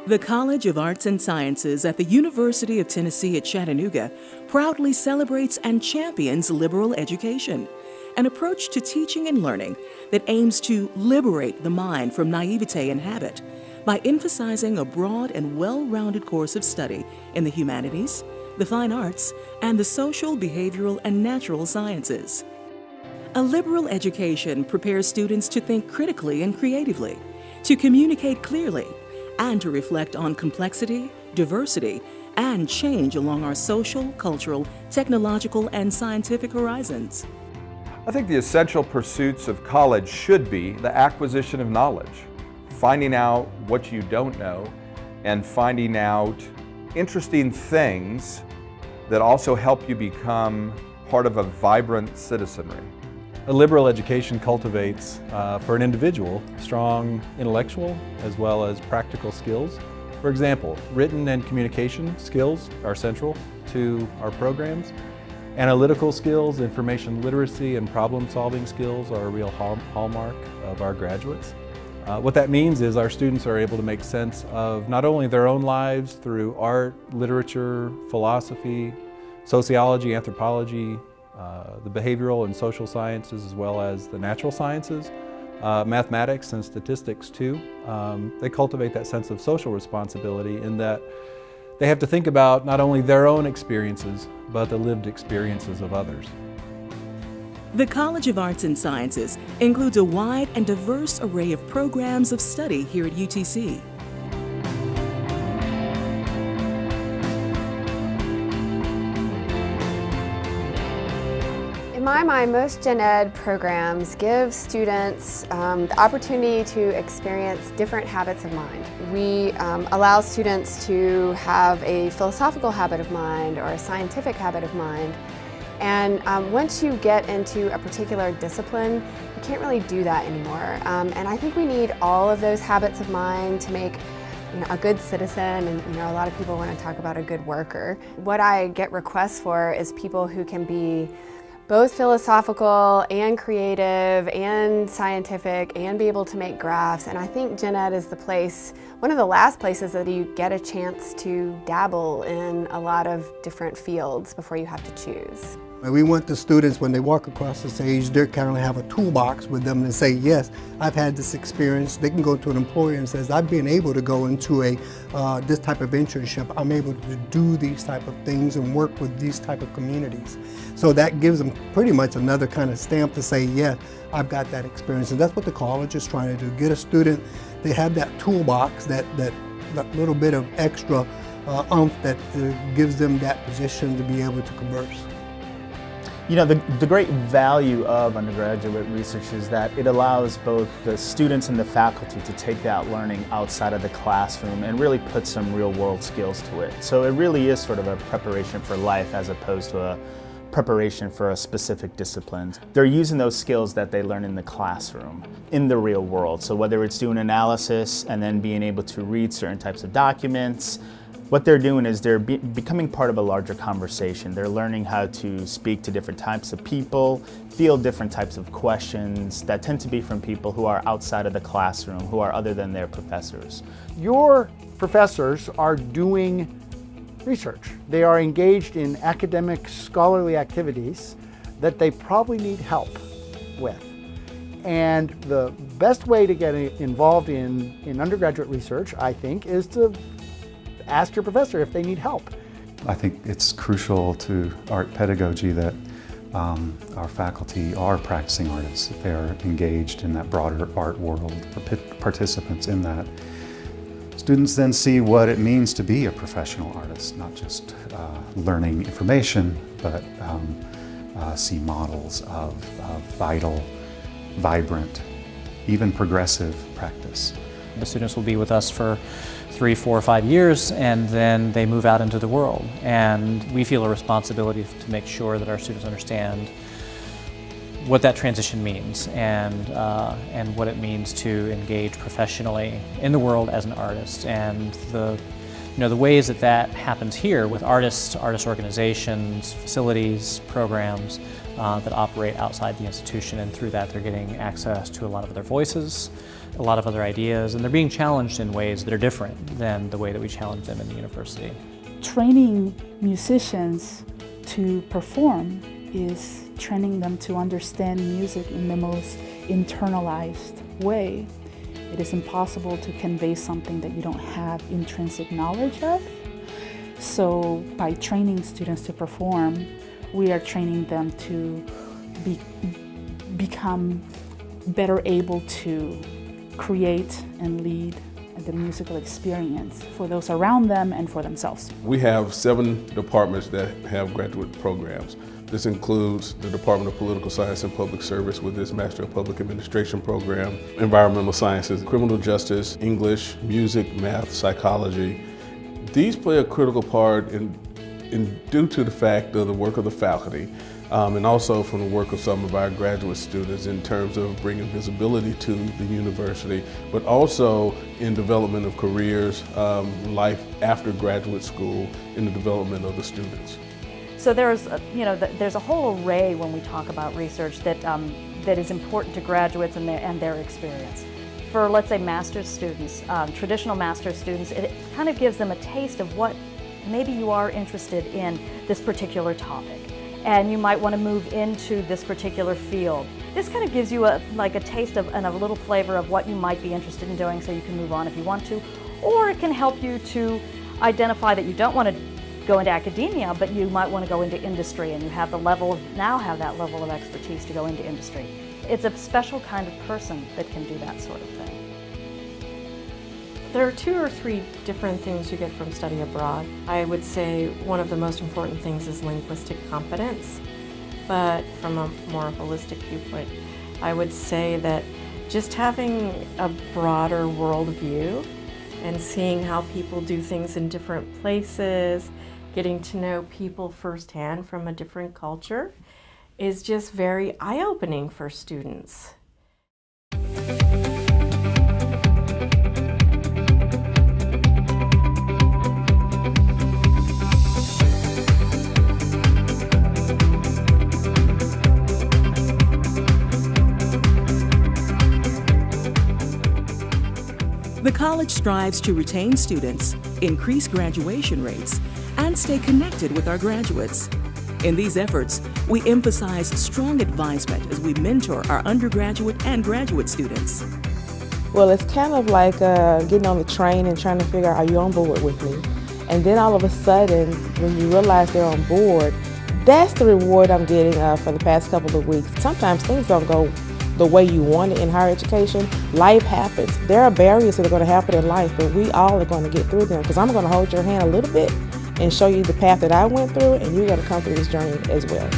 The College of Arts and Sciences at the University of Tennessee at Chattanooga proudly celebrates and champions liberal education, an approach to teaching and learning that aims to liberate the mind from naivete and habit by emphasizing a broad and well-rounded course of study in the humanities, the fine arts, and the social, behavioral, and natural sciences. A liberal education prepares students to think critically and creatively, to communicate clearly, and to reflect on complexity, diversity, and change along our social, cultural, technological, and scientific horizons. I think the essential pursuits of college should be the acquisition of knowledge, finding out what you don't know, and finding out interesting things that also help you become part of a vibrant citizenry. A liberal education cultivates, for an individual, strong intellectual as well as practical skills. For example, written and communication skills are central to our programs. Analytical skills, information literacy, and problem-solving skills are a real hallmark of our graduates. What that means is our students are able to make sense of not only their own lives through art, literature, philosophy, sociology, anthropology, the behavioral and social sciences, as well as the natural sciences, mathematics and statistics too. They cultivate that sense of social responsibility in that they have to think about not only their own experiences, but the lived experiences of others. The College of Arts and Sciences includes a wide and diverse array of programs of study here at UTC. In my mind, most gen ed programs give students the opportunity to experience different habits of mind. We allow students to have a philosophical habit of mind or a scientific habit of mind. And once you get into a particular discipline, you can't really do that anymore. And I think we need all of those habits of mind to make a good citizen, and a lot of people want to talk about a good worker. What I get requests for is people who can be both philosophical and creative and scientific and be able to make graphs. And I think gen ed is the place, one of the last places that you get a chance to dabble in a lot of different fields before you have to choose. We want the students, when they walk across the stage, they kind of have a toolbox with them and say, yes, I've had this experience. They can go to an employer and says, I've been able to go into this type of internship. I'm able to do these type of things and work with these type of communities. So that gives them pretty much another kind of stamp to say, yeah, I've got that experience. And that's what the college is trying to do, get a student, they have that toolbox, that little bit of extra oomph that gives them that position to be able to converse. The great value of undergraduate research is that it allows both the students and the faculty to take that learning outside of the classroom and really put some real-world skills to it. So it really is sort of a preparation for life as opposed to a preparation for a specific discipline. They're using those skills that they learn in the classroom in the real world. So whether it's doing analysis and then being able to read certain types of documents, what they're doing is they're becoming part of a larger conversation. They're learning how to speak to different types of people, field different types of questions that tend to be from people who are outside of the classroom, who are other than their professors. Your professors are doing research. They are engaged in academic, scholarly activities that they probably need help with. And the best way to get involved in undergraduate research, I think, is to ask your professor if they need help. I think it's crucial to art pedagogy that our faculty are practicing artists, that they are engaged in that broader art world, participants in that. Students then see what it means to be a professional artist, not just learning information, but see models of vital, vibrant, even progressive practice. The students will be with us for 3, 4, 5 years, and then they move out into the world. And we feel a responsibility to make sure that our students understand what that transition means and what it means to engage professionally in the world as an artist, and the The ways that that happens here with artists, artist organizations, facilities, programs that operate outside the institution, and through that they're getting access to a lot of other voices, a lot of other ideas, and they're being challenged in ways that are different than the way that we challenge them in the university. Training musicians to perform is training them to understand music in the most internalized way. It is impossible to convey something that you don't have intrinsic knowledge of. So by training students to perform, we are training them to become better able to create and lead the musical experience for those around them and for themselves. We have 7 departments that have graduate programs. This includes the Department of Political Science and Public Service with its Master of Public Administration program, Environmental Sciences, Criminal Justice, English, Music, Math, Psychology. These play a critical part due to the fact of the work of the faculty and also from the work of some of our graduate students in terms of bringing visibility to the university, but also in development of careers, life after graduate school, in the development of the students. So there's a whole array when we talk about research that is important to graduates and their experience. For, let's say, master's students, traditional master's students, it kind of gives them a taste of what maybe you are interested in this particular topic, and you might want to move into this particular field. This kind of gives you a taste of and a little flavor of what you might be interested in doing, so you can move on if you want to, or it can help you to identify that you don't want to go into academia, but you might want to go into industry, and you have that level of expertise to go into industry. It's a special kind of person that can do that sort of thing. There are 2 or 3 different things you get from study abroad. I would say one of the most important things is linguistic competence, but from a more holistic viewpoint, I would say that just having a broader worldview and seeing how people do things in different places, getting to know people firsthand from a different culture is just very eye-opening for students. The college strives to retain students, increase graduation rates, and stay connected with our graduates. In these efforts, we emphasize strong advisement as we mentor our undergraduate and graduate students. Well, it's kind of like getting on the train and trying to figure out, are you on board with me? And then all of a sudden, when you realize they're on board, that's the reward I'm getting for the past couple of weeks. Sometimes things don't go the way you want it in higher education. Life happens. There are barriers that are going to happen in life, but we all are going to get through them, because I'm going to hold your hand a little bit and show you the path that I went through, and you're going to come through this journey as well.